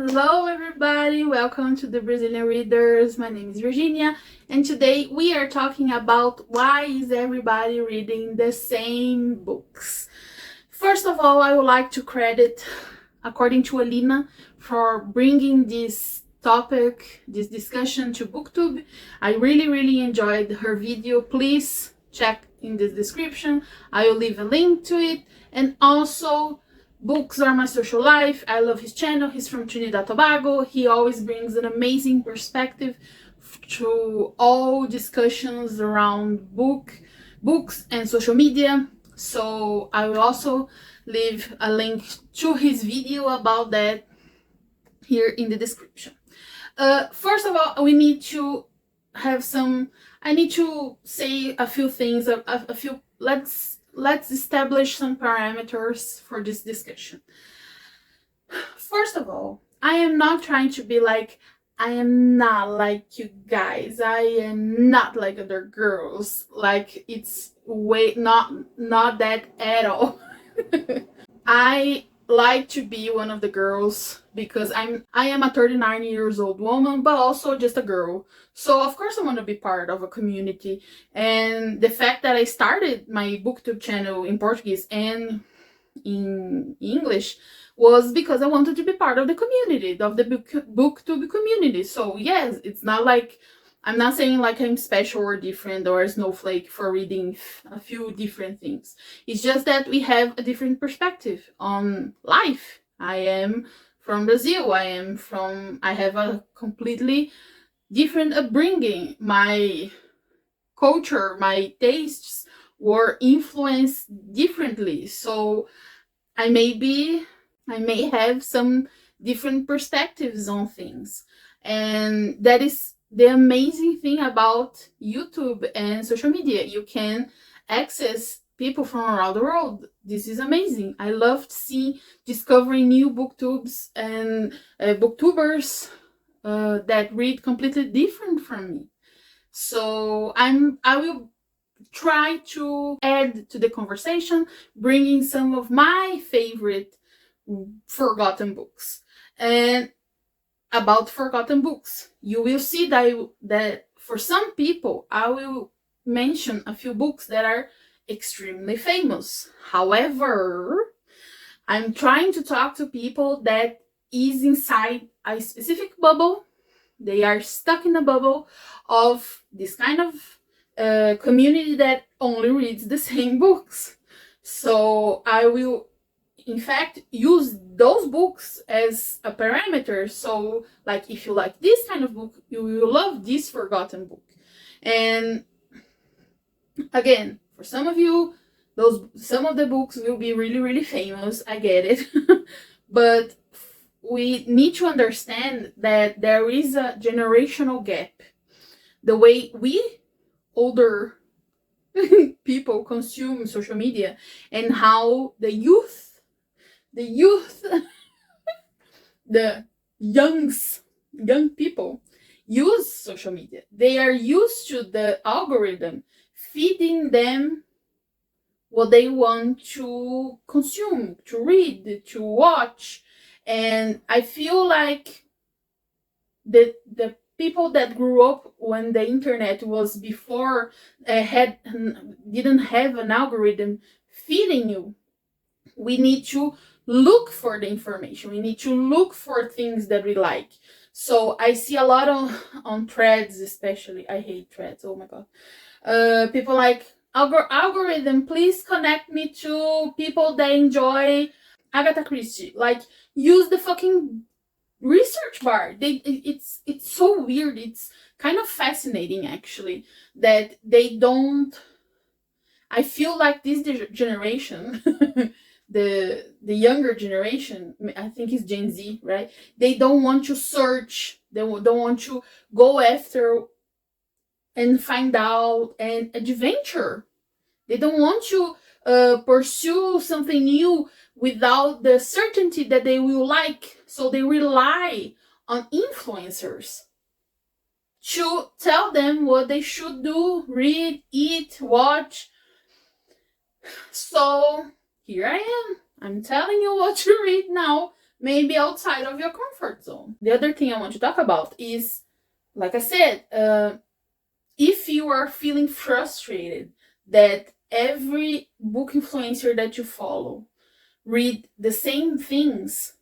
Hello everybody, welcome to the Brazilian Readers. My name is Virginia and today we are talking about why is everybody reading the same books. First of all, I would like to credit, according to Alina, for bringing this topic, this discussion to BookTube. I really enjoyed her video. Please check in the description. I will leave a link to it. And also, Books Are My Social Life. I love his channel. He's from Trinidad and Tobago. He always brings an amazing perspective to all discussions around books and social media. So I will also leave a link to his video about that here in the description. First of all, we need to have I need to say a few things, let's establish some parameters for this discussion. First of all, I am not trying to be like, I am not like you guys. I am not like other girls. Like, it's not that at all. I like to be one of the girls because I am a 39 years old woman, but also just a girl. So of course I want to be part of a community. And the fact that I started my BookTube channel in Portuguese and in English was because I wanted to be part of the community, of the BookTube community. So yes, it's not like, I'm not saying like I'm special or different or a snowflake for reading a few different things. It's just that we have a different perspective on life. I am from Brazil. I have a completely different upbringing. My culture, my tastes were influenced differently. So I may have some different perspectives on things. And that is the amazing thing about YouTube and social media. You can access people from around the world. This is amazing. I loved discovering new booktubes and booktubers that read completely different from me. So I will try to add to the conversation, bringing some of my favorite forgotten books. And about forgotten books, you will see that for some people, I will mention a few books that are extremely famous. However, I'm trying to talk to people that is inside a specific bubble. They are stuck in a bubble of this kind of community that only reads the same books. So I will, in fact, use those books as a parameter. So like, if you like this kind of book, you will love this forgotten book. And again, for some of you, some of the books will be really famous. I get it. But we need to understand that there is a generational gap. The way we older people consume social media and how the youth, the young people use social media. They are used to the algorithm feeding them what they want to consume, to read, to watch. And I feel like the people that grew up when the internet was before didn't have an algorithm feeding you. We need to look for the information. We need to look for things that we like. So I see a lot on threads, especially. I hate threads. Oh my god. People like, algorithm, please connect me to people that enjoy Agatha Christie. Like, use the fucking research bar. It's so weird. It's kind of fascinating, actually, that they don't. I feel like this generation, the younger generation, I think it's Gen Z, right? They don't want to search. They don't want to go after and find out and adventure. They don't want to pursue something new without the certainty that they will like. So they rely on influencers to tell them what they should do, read, eat, watch. So here I am. I'm telling you what to read now. maybe outside of your comfort zone. The other thing I want to talk about is, like I said, if you are feeling frustrated that every book influencer that you follow read the same things,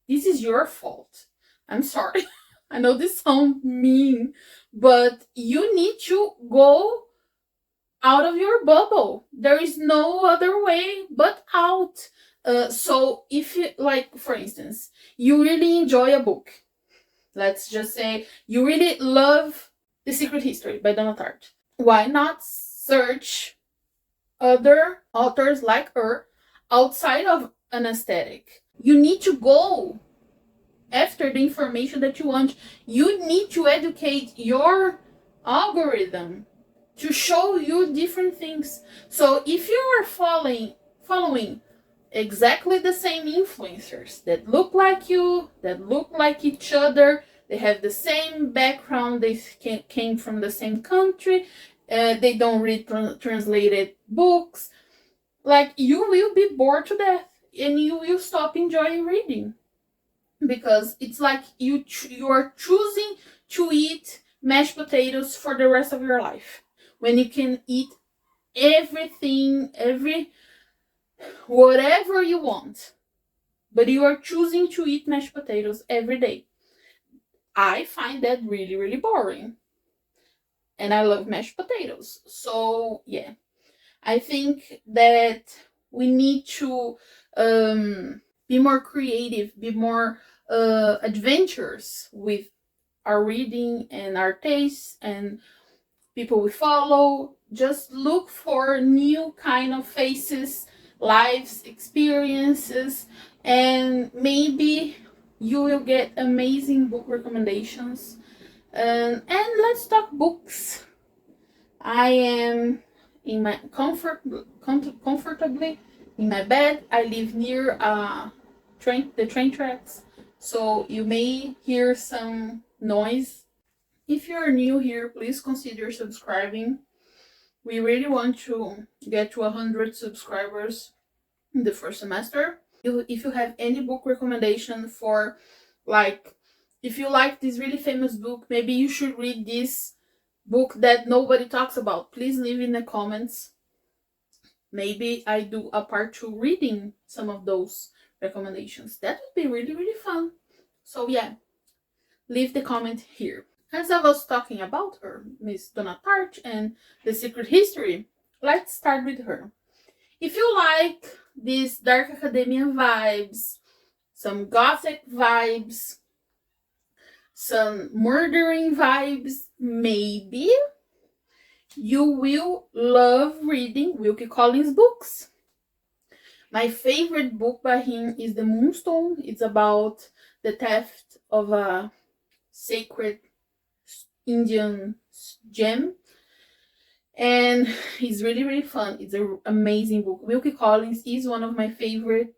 this is your fault. I'm sorry. I know this sounds mean, but you need to go out of your bubble. There is no other way but out. So if you, like, for instance, you really enjoy a book, let's just say you really love The Secret History by Donna Tartt, why not search other authors like her outside of an aesthetic? You need to go after the information that you want. You need to educate your algorithm to show you different things. So if you are following exactly the same influencers that look like you, that look like each other, they have the same background, they came from the same country, they don't read translated books, like, you will be bored to death and you will stop enjoying reading, because it's like you are choosing to eat mashed potatoes for the rest of your life when you can eat everything, whatever you want, but you are choosing to eat mashed potatoes every day. I find that really, really boring, and I love mashed potatoes. So yeah, I think that we need to be more creative, be more adventurous with our reading and our tastes and people we follow. Just look for new kind of faces, lives, experiences, and maybe you will get amazing book recommendations. And let's talk books. I am in my comfortably in my bed. I live near the train tracks, so you may hear some noise. If you're new here, please consider subscribing. We really want to get to 100 subscribers in the first semester. If you have any book recommendation for, like, if you like this really famous book, maybe you should read this book that nobody talks about, please leave in the comments. Maybe I do a part 2 reading some of those recommendations. That would be really, really fun. So yeah, leave the comment here. As I was talking about her, Miss Donna Tartt and The Secret History, let's start with her. If you like these dark academia vibes, some gothic vibes, some murdering vibes, maybe you will love reading Wilkie Collins books. My favorite book by him is The Moonstone. It's about the theft of a sacred Indian gem, and it's really, really fun. It's an amazing book. Wilkie Collins is one of my favorite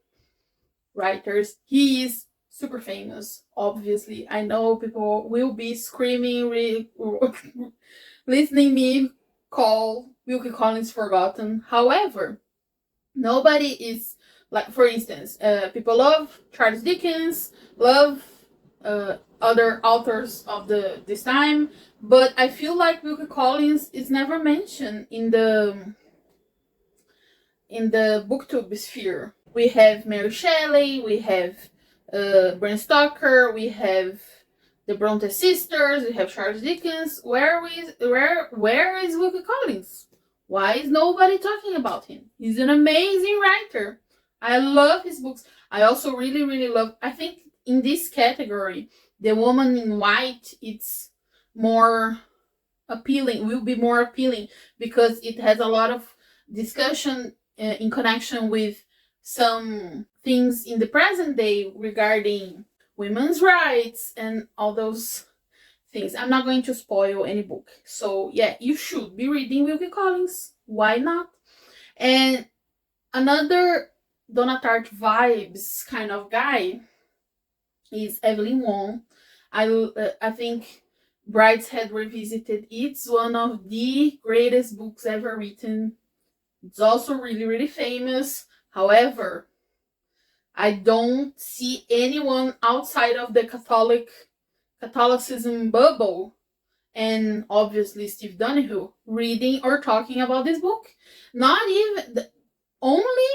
writers. He is super famous, obviously. I know people will be screaming, listening me call Wilkie Collins forgotten. However, nobody is, like, for instance, people love Charles Dickens, love other authors of this time, but I feel like Wilkie Collins is never mentioned in the booktube sphere. We have Mary Shelley, we have Bram Stoker, we have the Bronte sisters, we have Charles Dickens. Where is Wilkie Collins? Why is nobody talking about him? He's an amazing writer. I love his books. I also really, really love, I think in this category, The Woman in White, it's more appealing, will be more appealing, because it has a lot of discussion in connection with some things in the present day regarding women's rights and all those things. I'm not going to spoil any book. So yeah, you should be reading Wilkie Collins. Why not? And another Donna Tartt vibes kind of guy is Evelyn Waugh. I think Brideshead Revisited, it's one of the greatest books ever written. It's also really, really famous. However, I don't see anyone outside of the Catholicism bubble, and obviously Steve Donahue, reading or talking about this book. Not even only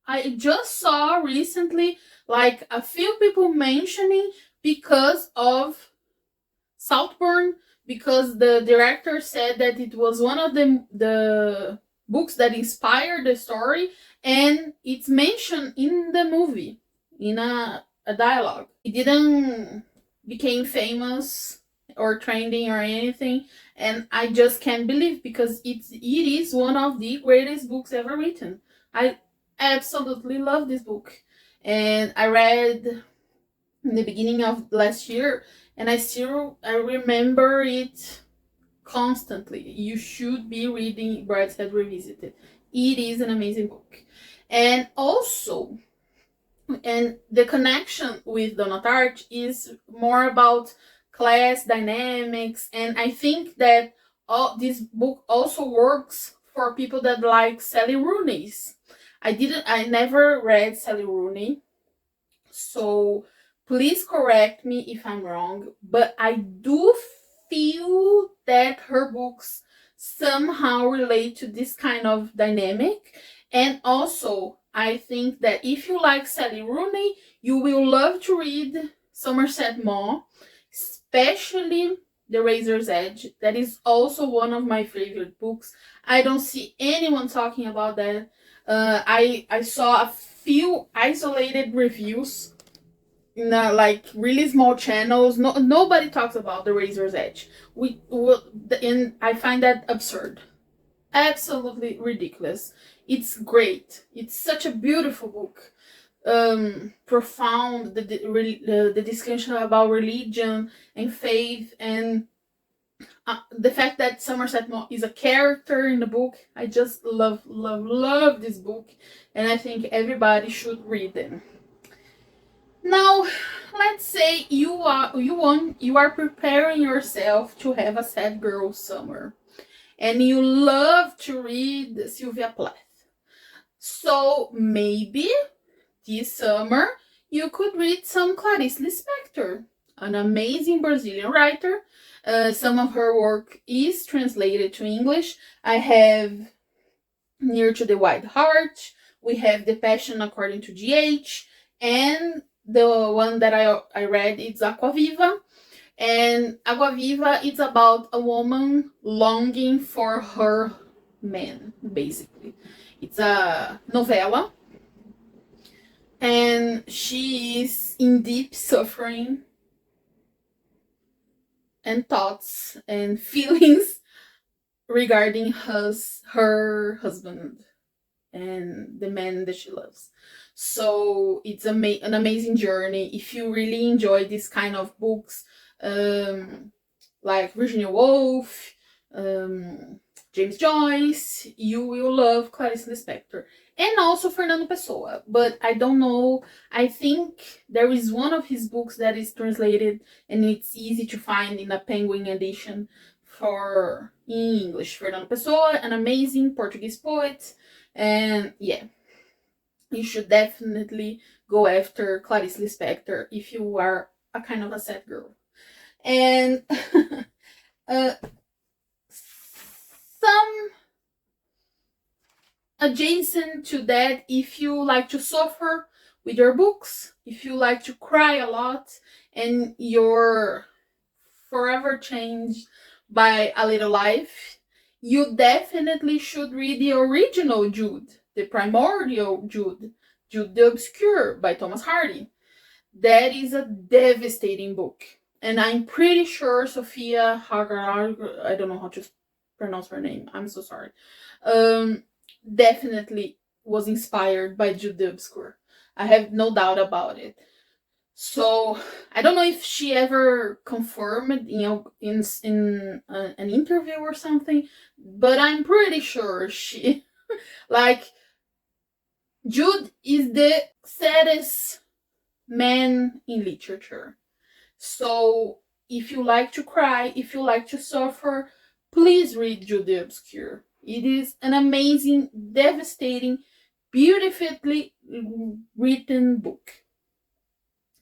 I just saw recently like a few people mentioning because of Southbourne, because the director said that it was one of the books that inspired the story, and it's mentioned in the movie in a dialogue. It didn't became famous or trending or anything, and I just can't believe, because it is one of the greatest books ever written. I absolutely love this book, and I read in the beginning of last year, and I remember it constantly. You should be reading Brideshead Revisited. It is an amazing book. And also, and the connection with Donna Tartt is more about class dynamics, and I think that this book also works for people that like Sally Rooney's. I never read Sally Rooney, so please correct me if I'm wrong, but I do feel that her books somehow relate to this kind of dynamic. And also, I think that if you like Sally Rooney, you will love to read Somerset Maugham, especially The Razor's Edge. That is also one of my favorite books. I don't see anyone talking about that. I saw a few isolated reviews in like really small channels. Nobody talks about The Razor's Edge. And I find that absurd, absolutely ridiculous. It's great. It's such a beautiful book. Profound, the discussion about religion and faith, and the fact that Somerset Maugham is a character in the book. I just love this book, and I think everybody should read them. Now, let's say you are preparing yourself to have a sad girl summer, and you love to read Sylvia Plath. So maybe this summer you could read some Clarice Lispector, an amazing Brazilian writer. Some of her work is translated to English. I have Near to the White Heart. We have The Passion According to G.H. And the one that I read is Aquaviva. And Aquaviva is about a woman longing for her man, basically. It's a novella. And she is in deep suffering and thoughts and feelings regarding her husband and the man that she loves. So it's an amazing journey. If you really enjoy this kind of books, like Virginia Woolf, James Joyce, you will love Clarice Lispector. And also Fernando Pessoa. But I don't know, I think there is one of his books that is translated and it's easy to find in a Penguin edition in English. Fernando Pessoa, an amazing Portuguese poet. And yeah, you should definitely go after Clarice Lispector if you are a kind of a sad girl. And some adjacent to that, if you like to suffer with your books, if you like to cry a lot and you're forever changed by a little life, you definitely should read the original Jude, the primordial Jude, Jude the Obscure by Thomas Hardy. That is a devastating book. And I'm pretty sure Sophia Hagar, I don't know how to pronounce her name, I'm so sorry, definitely was inspired by Jude the Obscure. I have no doubt about it. So I don't know if she ever confirmed, in an interview or something, but I'm pretty sure she, like, Jude is the saddest man in literature. So if you like to cry, if you like to suffer, please read Jude the Obscure. It is an amazing, devastating, beautifully written book.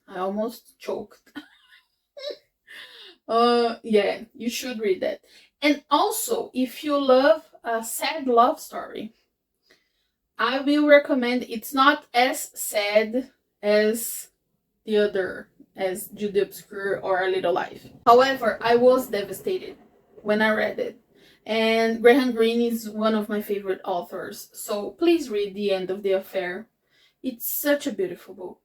I almost choked. Yeah, you should read that. And also, if you love a sad love story, I will recommend. It's not as sad as the other, as Jude Obscure or A Little Life. However, I was devastated when I read it. And Graham Greene is one of my favorite authors, so please read The End of the Affair. It's such a beautiful book.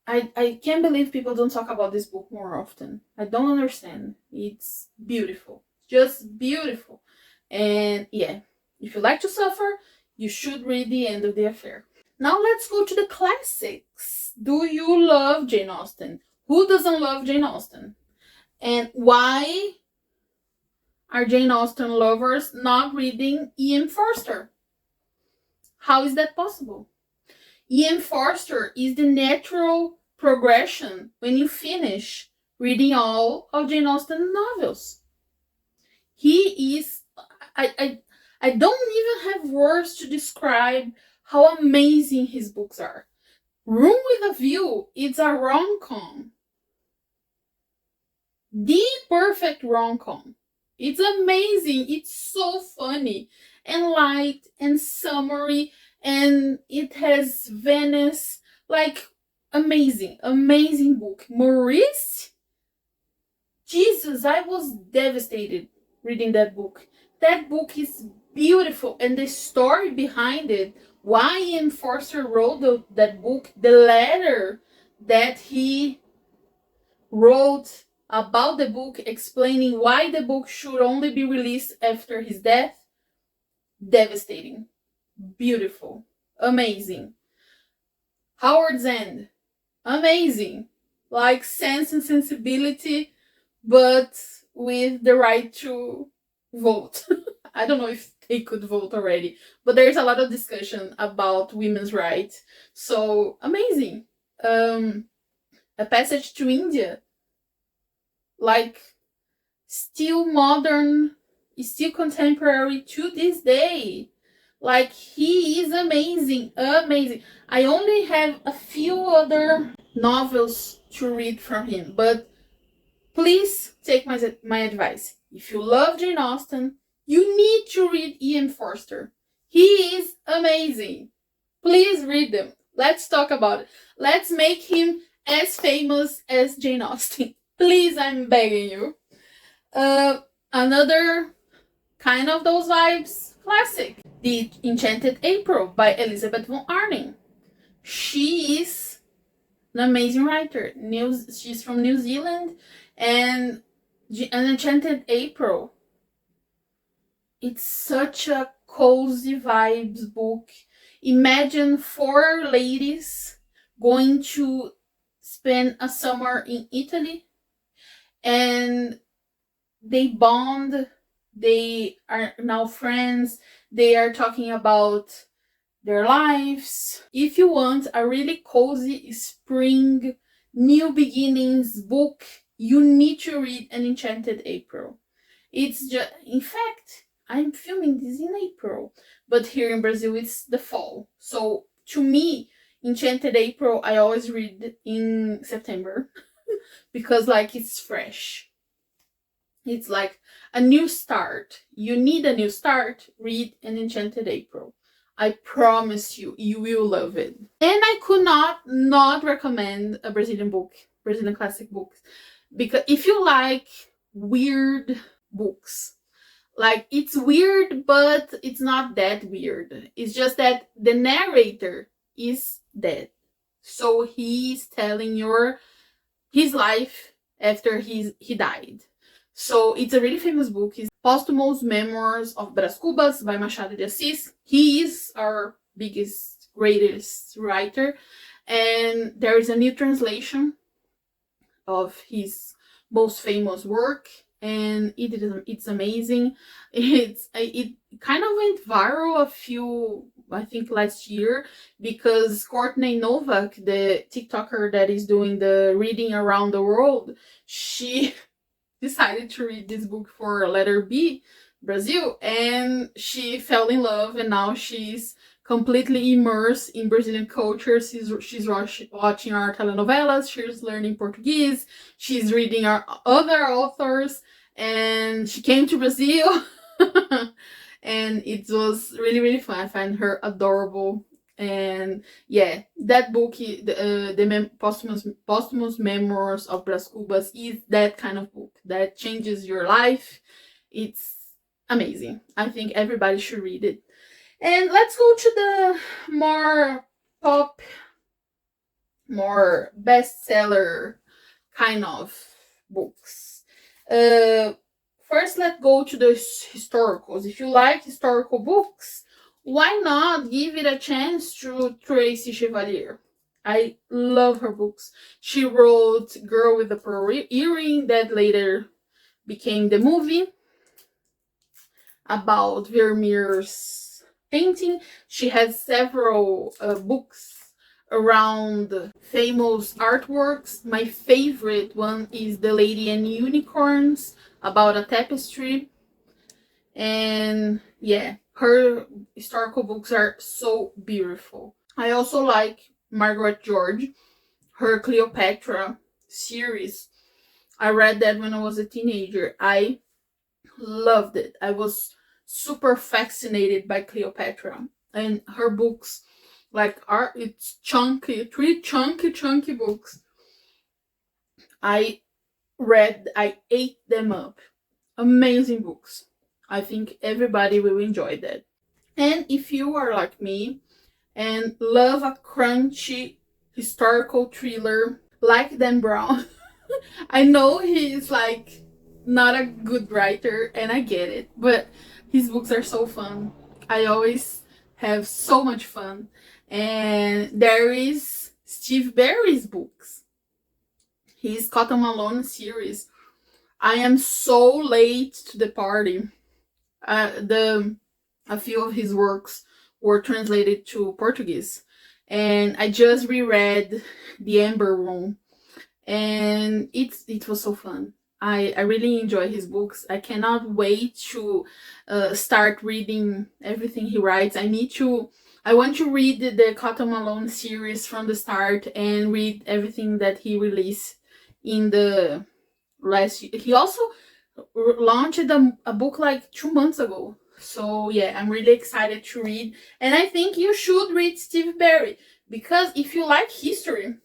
I can't believe people don't talk about this book more often. I don't understand. It's beautiful. Just beautiful. And yeah, if you like to suffer, you should read The End of the Affair. Now let's go to the classics. Do you love Jane Austen? Who doesn't love Jane Austen? And why are Jane Austen lovers not reading E.M. Forster? How is that possible? E.M. Forster is the natural progression when you finish reading all of Jane Austen novels. He is, I don't even have words to describe how amazing his books are. Room with a View, it's a rom-com. The perfect rom-com. It's amazing. It's so funny and light and summery, and it has Venice. Like, amazing, amazing book. Maurice? Jesus, I was devastated reading that book. That book is beautiful, and the story behind it, why Ian Forster wrote that book, the letter that he wrote about the book explaining why the book should only be released after his death, devastating, beautiful, amazing. Howard's End, amazing, like Sense and Sensibility, but with the right to vote. I don't know if they could vote already, but there's a lot of discussion about women's rights. So amazing. A Passage to India, like still modern, still contemporary to this day. Like, he is amazing, amazing. I only have a few other novels to read from him, but please take my advice. If you love Jane Austen, you need to read Ian Forster. He is amazing. Please read them. Let's talk about it. Let's make him as famous as Jane Austen. Please, I'm begging you. Another kind of those vibes, classic. The Enchanted April by Elizabeth von Arnim. She is an amazing writer. She's from New Zealand, and An Enchanted April, it's such a cozy vibes book. Imagine 4 ladies going to spend a summer in Italy, and they bond. They are now friends. They are talking about their lives. If you want a really cozy spring, new beginnings book, you need to read An Enchanted April. It's just, in fact, I'm filming this in April, but here in Brazil it's the fall. So to me, Enchanted April, I always read in September because like it's fresh. It's like a new start. You need a new start, read An Enchanted April. I promise you, you will love it. And I could not recommend a Brazilian book, Brazilian classic books, because if you like weird books, like it's weird, but it's not that weird. It's just that the narrator is dead. So he's telling his life after he died. So it's a really famous book. It's Posthumous Memoirs of Brás Cubas by Machado de Assis. He is our biggest, greatest writer. And there is a new translation of his most famous work, and it's amazing. It kind of went viral I think last year, because Courtney Novak, the TikToker that is doing the reading around the world, she decided to read this book for letter B Brazil, and she fell in love, and now she's completely immersed in Brazilian culture. She's watching our telenovelas, she's learning Portuguese, she's reading our other authors, and she came to Brazil. And it was really, really fun. I find her adorable. And yeah, that book, the posthumous memoirs of Bras Cubas, is that kind of book that changes your life. It's amazing. I think everybody should read it. And let's go to the more pop, more bestseller kind of books. First, let's go to the historicals. If you like historical books, why not give it a chance to Tracy Chevalier? I love her books. She wrote Girl with the Pearl Earring, that later became the movie about Vermeer's painting. She has several books around famous artworks. My favorite one is The Lady and Unicorns, about a tapestry. And yeah, her historical books are so beautiful. I also like Margaret George, her Cleopatra series. I read that when I was a teenager. I loved it. I was super fascinated by Cleopatra, and her books it's chunky, three chunky books. I ate them up. Amazing books. I think everybody will enjoy that. And if you are like me and love a crunchy historical thriller like Dan Brown, I know he's like not a good writer, and I get it, but his books are so fun. I always have so much fun. And there is Steve Barry's books, his Cotton Malone series. I am so late to the party. A few of his works were translated to Portuguese, and I just reread The Amber Room, and it was so fun. I really enjoy his books. I cannot wait to start reading everything he writes. I want to read the Cotton Malone series from the start and read everything that he released in the last year. He also launched a book like 2 months ago. So yeah, I'm really excited to read. And I think you should read Steve Barry, because if you like history,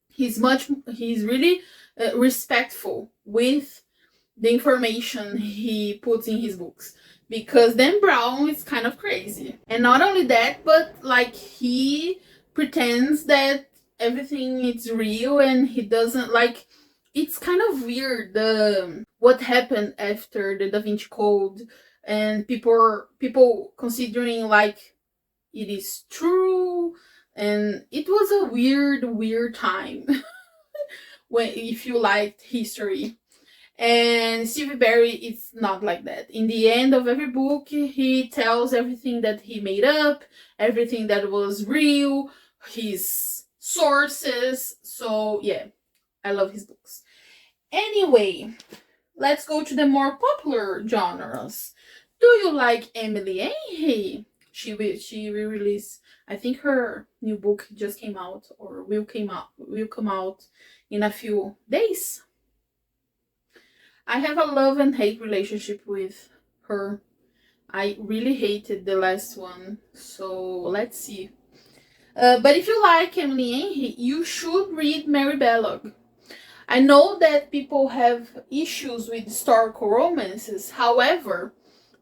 he's really respectful with the information he puts in his books, because Dan Brown is kind of crazy. And not only that, but like he pretends that everything is real, and he doesn't like, it's kind of weird what happened after the Da Vinci Code, and people considering like it is true, and it was a weird time when if you liked history. And Steve Barry is not like that. In the end of every book, he tells everything that he made up, everything that was real, his sources. So yeah, I love his books. Anyway, let's go to the more popular genres. Do you like Emily Henry? She will release, I think her new book just came out, or will come out in a few days. I have a love and hate relationship with her. I really hated the last one, so let's see. But if you like Emily Henry, you should read Mary Belloc. I know that people have issues with historical romances. However,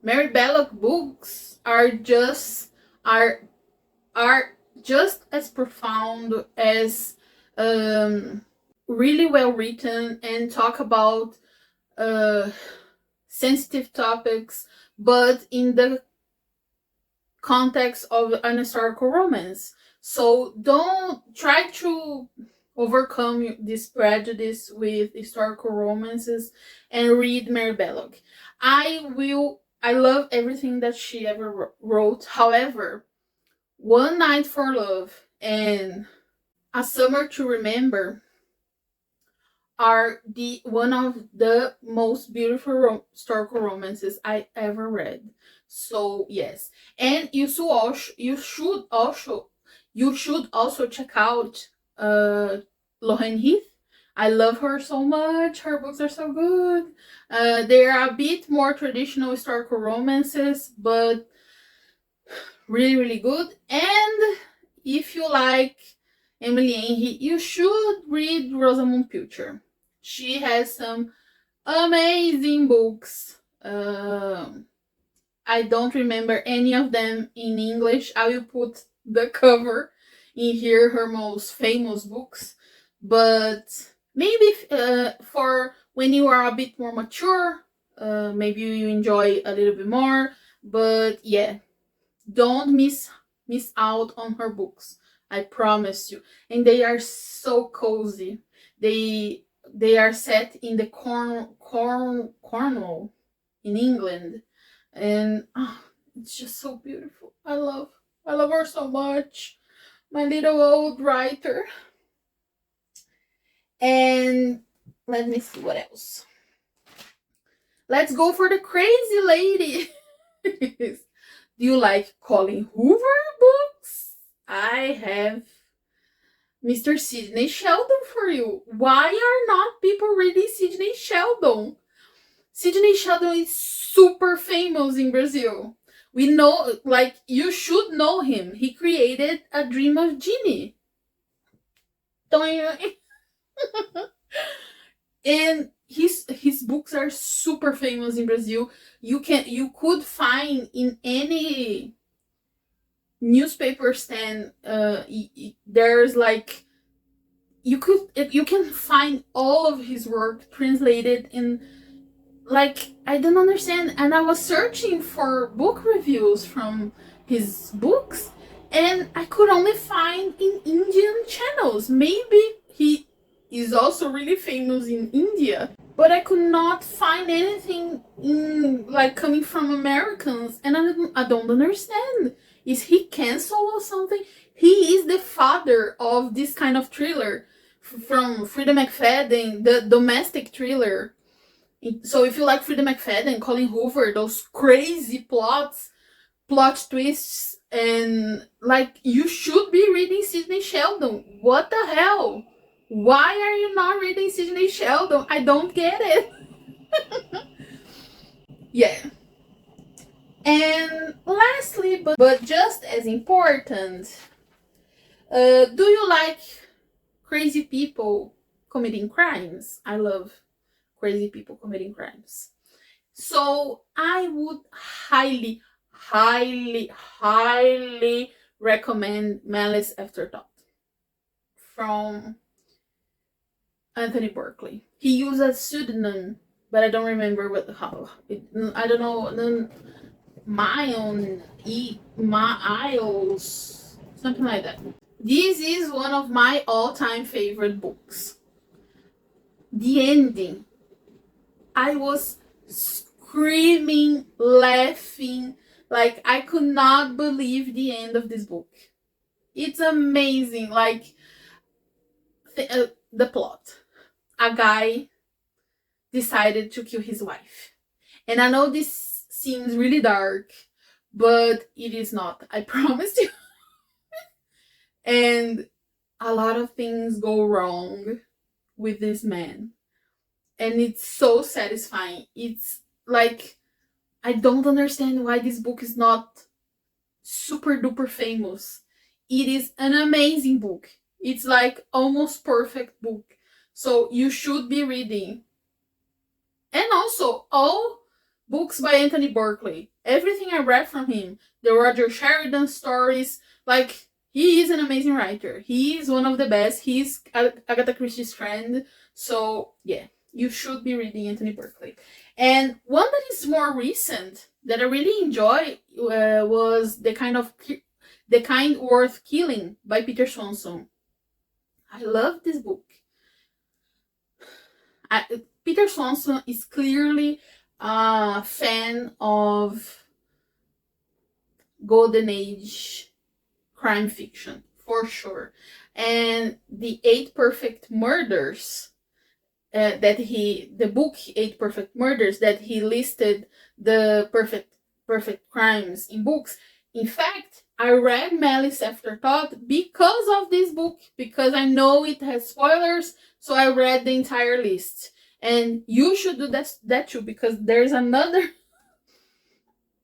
Mary Belloc books are just as profound, as really well written, and talk about sensitive topics, but in the context of an historical romance. So don't try to overcome this prejudice with historical romances and read Mary Belloc. I love everything that she ever wrote. However, One Night for Love and A Summer to Remember are one of the most beautiful historical romances I ever read. So yes, and you should also check out Lauren Heath. I love her so much. Her books are so good. They are a bit more traditional historical romances, but really, really good. And if you like Emily Henry, you should read Rosamund Pilcher. She has some amazing books. I don't remember any of them in English. I will put the cover in here, her most famous books. But maybe for when you are a bit more mature, maybe you enjoy a little bit more. But yeah, don't miss out on her books. I promise you. And they are so cozy. They are set in the Cornwall in England, and it's just so beautiful. I love her so much. My little old writer. And let me see what else. Let's go for the crazy lady. Do you like Colin Hoover books? I have Mr. Sidney Sheldon for you. Why are not people reading Sidney Sheldon? Sidney Sheldon is super famous in Brazil. We know, like, you should know him. He created A Dream of Jeannie. Don't you? And his books are super famous in Brazil. You could find in any newspaper stand. There's like you can find all of his work translated in, like, I don't understand. And I was searching for book reviews from his books, and I could only find in Indian channels. Maybe he is also really famous in India, but I could not find anything in, like, coming from Americans, and I don't understand. Is he canceled or something? He is the father of this kind of thriller from Frida McFadden, the domestic thriller. So if you like Frida McFadden, Colin Hoover, those crazy plot twists, and like, you should be reading Sidney Sheldon. What the hell? Why are you not reading Sidney Sheldon? I don't get it. Yeah. And lastly, but just as important, do you like crazy people committing crimes? I love crazy people committing crimes. So I would highly, highly, highly recommend Malice Afterthought from Anthony Berkeley. He used a pseudonym, but I don't remember I don't know. Miles, something like that. This is one of my all-time favorite books. The ending, I was screaming, laughing, like I could not believe the end of this book. It's amazing. Like, the plot. A guy decided to kill his wife. And I know this seems really dark, but it is not. I promise you. And a lot of things go wrong with this man. And it's so satisfying. It's like, I don't understand why this book is not super duper famous. It is an amazing book. It's like almost perfect book. So you should be reading. And also all books by Anthony Berkeley. Everything I read from him, the Roger Sheridan stories, like, he is an amazing writer. He is one of the best. He's Agatha Christie's friend. So yeah, you should be reading Anthony Berkeley. And one that is more recent that I really enjoy was The Kind Worth Killing by Peter Swanson. I love this book. Peter Swanson is clearly a fan of Golden Age crime fiction, for sure. And The 8 Perfect Murders the book 8 Perfect Murders, that he listed the perfect crimes in books. In fact, I read Malice Afterthought because of this book, because I know it has spoilers, so I read the entire list. And you should do that too, because there's another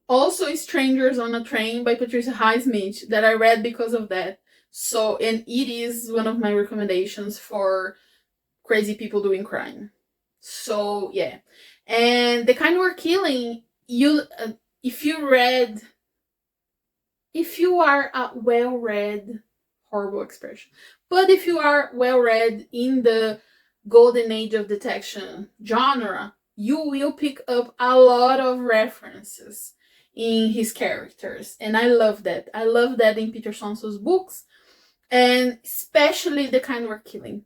also Strangers on a Train by Patricia Highsmith that I read because of that. So, and it is one of my recommendations for crazy people doing crime. So yeah, and The Kind We're Killing, you if you are a well-read, horrible expression, but if you are well-read in the golden age of detection genre, you will pick up a lot of references in his characters, and I love that. I love that in Peter Sonson's books, and especially The Kind We're Killing.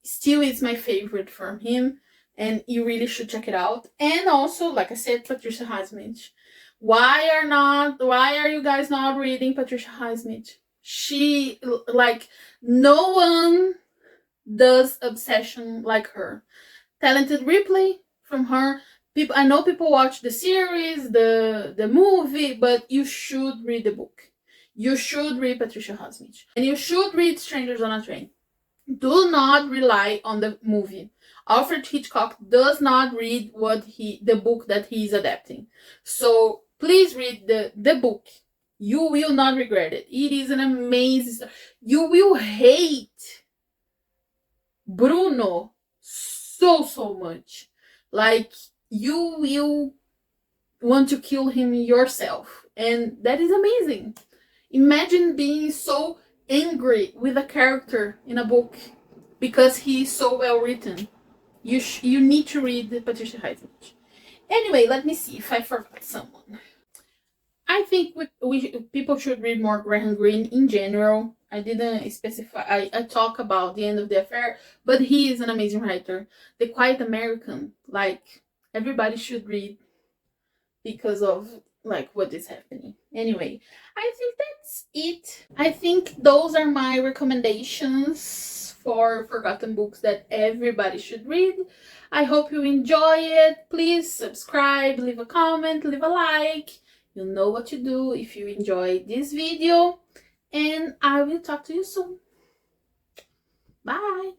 Still is my favorite from him, and you really should check it out. And also, like I said, Patricia Highsmith. Why are you guys not reading Patricia Highsmith? She, like, no one does obsession like her. Talented Ripley from her. People, I know people watch the series, the movie, but you should read the book. You should read Patricia Highsmith, and you should read Strangers on a Train. Do not rely on the movie. Alfred Hitchcock does not read the book that he is adapting. So please read the book. You will not regret it. It is an amazing story. You will hate Bruno so much. Like, you will want to kill him yourself. And that is amazing. Imagine being so angry with a character in a book because he is so well written. You need to read Patricia Highsmith. Anyway, let me see if I forgot someone. I think people should read more Graham Greene in general. I didn't specify. I talk about The End of the Affair, but he is an amazing writer. The Quiet American, like, everybody should read because of, like, what is happening. Anyway, I think that's it. I think those are my recommendations for forgotten books that everybody should read. I hope you enjoy it. Please subscribe, leave a comment, leave a like. You know what to do if you enjoyed this video. And I will talk to you soon. Bye.